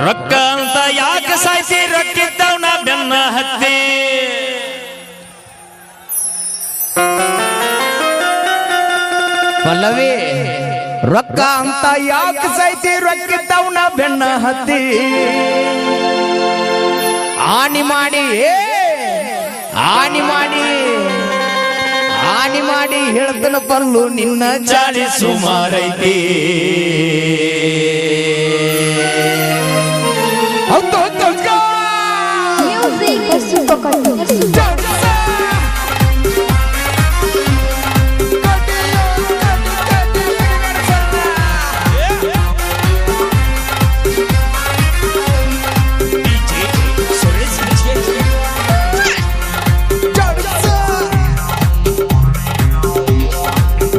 ರೊಕ್ಕ ಅಂತ ಯಾಕೆ ಸಾಯಿಸಿ ರೊಕ್ಕಿದ್ದವನ ಬೆನ್ನ ಹತ್ತಿ ಪಲ್ಲವಿ ರೊಕ್ಕ ಅಂತ ಯಾಕೆ ಸಾಯಿಸಿ ರೊಕ್ಕಿದ್ದವನ ಬೆನ್ನ ಹತ್ತಿ ಆನಿ ಮಾಡಿ ಹೇಳ್ತನ ಪಲ್ಲು ನಿನ್ನ ಚಾಳಿ ಸುಮಾರೈತಿ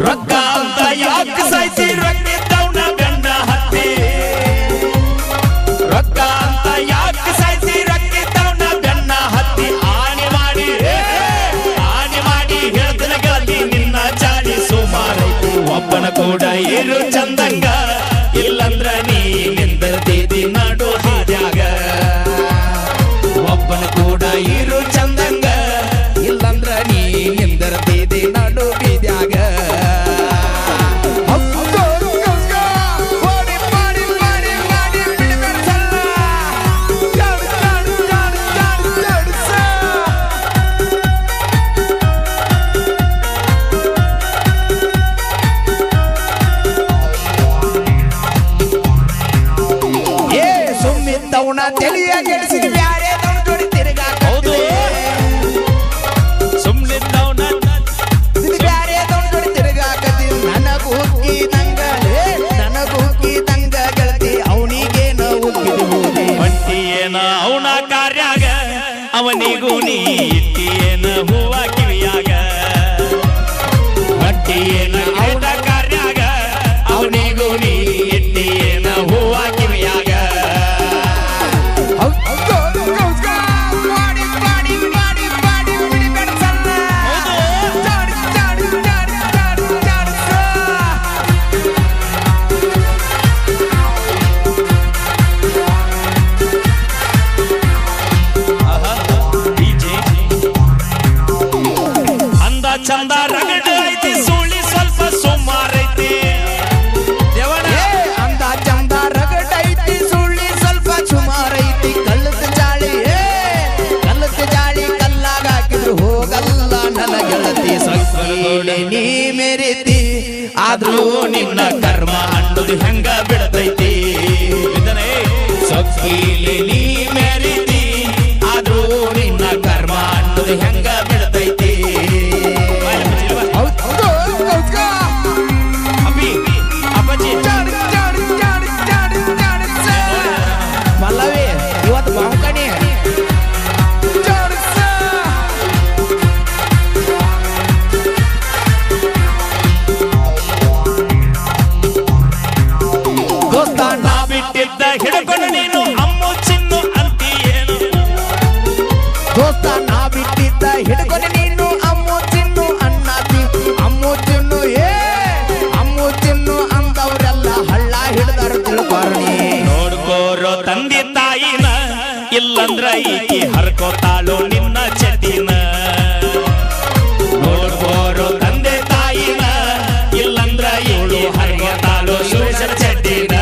ರೊಕ್ಕ ಅಂತ ಯಾಕೆ ಸಾಯಿಸಿ ರೊಕ್ಕಿದ್ದವನ ಬೆನ್ನ ಹತ್ತಿ ರೊಕ್ಕ ಅಂತ ಯಾಕೆ ಸಾಯಿಸಿ ರೊಕ್ಕಿದ್ದವನ ಬೆನ್ನ ಹತ್ತಿ ಆನೆ ಮಾಡಿ ಹೇಳ್ತನ ಗೆಳತಿ ನಿನ್ನ ಚಾಳಿ ಸುಮಾರೈತಿ ಒಬ್ಬನ ಕೂಡ ಇರು ಚಂದಂಗ ಇಲ್ಲಂದ್ರ ನೀ ನಿಂದಿರ್ತಿದಿ ನಡು ಹಾದ್ಯಾಗ ಒಬ್ಬನ ಕೂಡ ಇರು ಚಂದಂಗ ಇಲ್ಲಂದ್ರ ನೀ ನಿಂದಿರ್ತಿದಿ ನಡು ಬೀದ್ಯಾಗ ತಿಳಿಯ ಗೆಡಿಸಿದ ಬ್ಯಾರೆ ನೋಡಿ ತಿರುಗಾಕ ಹೌದು ಸುಮ್ಮನೆ ಬ್ಯಾರೆ ನೋಡಿ ತಿರುಗಾಕತಿ ನನಗೂಕಿ ತಂಗ ಗೆಳತಿ ಅವನಿಗೇನ ಉಕ್ಕಿದು ಹೋದೆ ಹೊಂಟಿಯೇನ ಅವನ ಕಾರ್ಯಾಗ ಅವನಿಗೂ ನೀ ಇಟ್ಟಿಯೇನ ಹೂವ ಕಿವಿಯಾಗ ಹೊಂಟಿಯೇನ ಅವನ ಕಾರ್ಯಾಗ ಅವನಿಗೂ ನೀ ಇಟ್ಟಿಯೇನ ಹೂವ ಕಿವಿಯಾಗ ಚಂದ ರಗಡ ಐತಿ ಸುಳಿ ಸ್ವಲ್ಪ ಸುಮಾರೈತಿ ಅಂದ ಚಂದ ರಗಡ ಐತಿ ಸುಳ್ಳಿ ಸ್ವಲ್ಪ ಸುಮಾರೈತಿ ಕಲ್ಲದ ಜಾಳಿ ಕಲ್ಲಾಗ ಹಾಕಿದ್ರು ಹೋಗಲ್ಲ ನನ್ನ ಗೆಳತಿ ಸೊಕ್ಕೀಳೆ ನೀ ಮೆರಿತಿ ಆದ್ರೂ ನಿನ್ನ ಕರ್ಮ ಅನ್ನೋದು ಹೆಂಗ ಬಿಡತೈತಿ ಸೊಕ್ಕೀಳೆ ನೀ ಮೆರಿತಿ ಆದ್ರೂ ನಿನ್ನ ಕರ್ಮ ಅನ್ನೋದು ಹೆಂಗ ಬಿಡತೈತಿ ಪಲ್ಲವಿ ಇವತ್ತು ಬಾಂಕಣಿ ದೋಸ್ತ ನಾ ಬಿಟ್ಟಿದ್ದ ಹಿಡ್ಕೊಂಡು ನೀನು ಅಮ್ಮು ಚಿನ್ನು ಅಂತೀಯೇನು ದೋಸ್ತ ನಾ ಬಿಟ್ಟಿದ್ದ ಹಿಡ್ಕೊಂಡು ನೀನು ಅಮ್ಮು ಚಿನ್ನು ಅನ್ನತಿ ಅಮ್ಮು ಚಿನ್ನು ಅಂದವ್ರೆಲ್ಲ ಹಳ್ಳ ಹಿಡ್ದಾರ ತಿಳ್ಕೊರ್ಣಿ ನೋಡ್ಕೋರೋ ತಂದೆ ತಾಯಿನ ಇಲ್ಲಂದ್ರ ಈಕಿ ಹರ್ಕೋತಾಳು ನಿನ್ನ ಚಟಿನ ನೋಡ್ಕೋರೋ ತಂದೆ ತಾಯಿನ ಇಲ್ಲಂದ್ರ ಈಕಿ ಹರ್ಕೋತಾಳು ಸುರೇಶನ ಚಟಿನ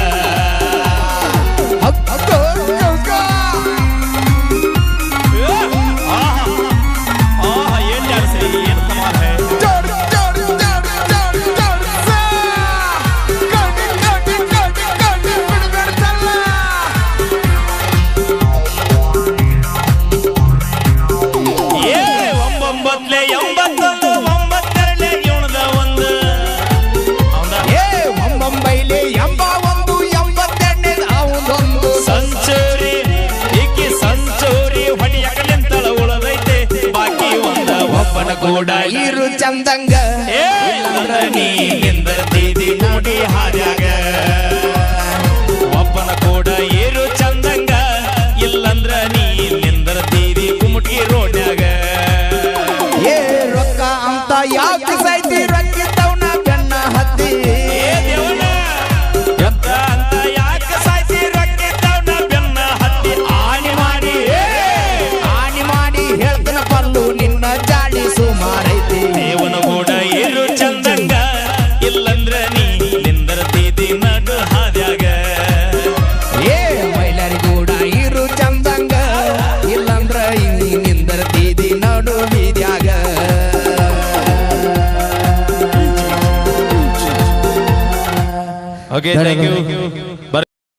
ಕೂಡ ಇರು ಚಂದಂಗ ನೀ ನಿಂದಿರ್ತಿದಿ ನೋಡಿ ಹಾದ್ಯಾಗ ಒಬ್ಬನ ಕೂಡ ಇರು ಚಂದಂಗ ಇಲ್ಲಂದ್ರ ನೀ ನಿಂದಿರ್ತಿದಿ ಕುಮಟಿ ರೋಡ್ಯಾಗ ರೊಕ್ಕ ಅಂತ ಯಾಕೆ ಸಾಯ್ತಿ ರೊಕ್ಕಿದ್ದವನ ಬೆನ್ನ ಹತ್ತಿ ಅಂತ ಯಾಕೆ ಸಾಯ್ತಿ ರೊಕ್ಕಿದ್ದವನ ಬೆನ್ನ ಓಕೆ ಥ್ಯಾಂಕ್ ಯು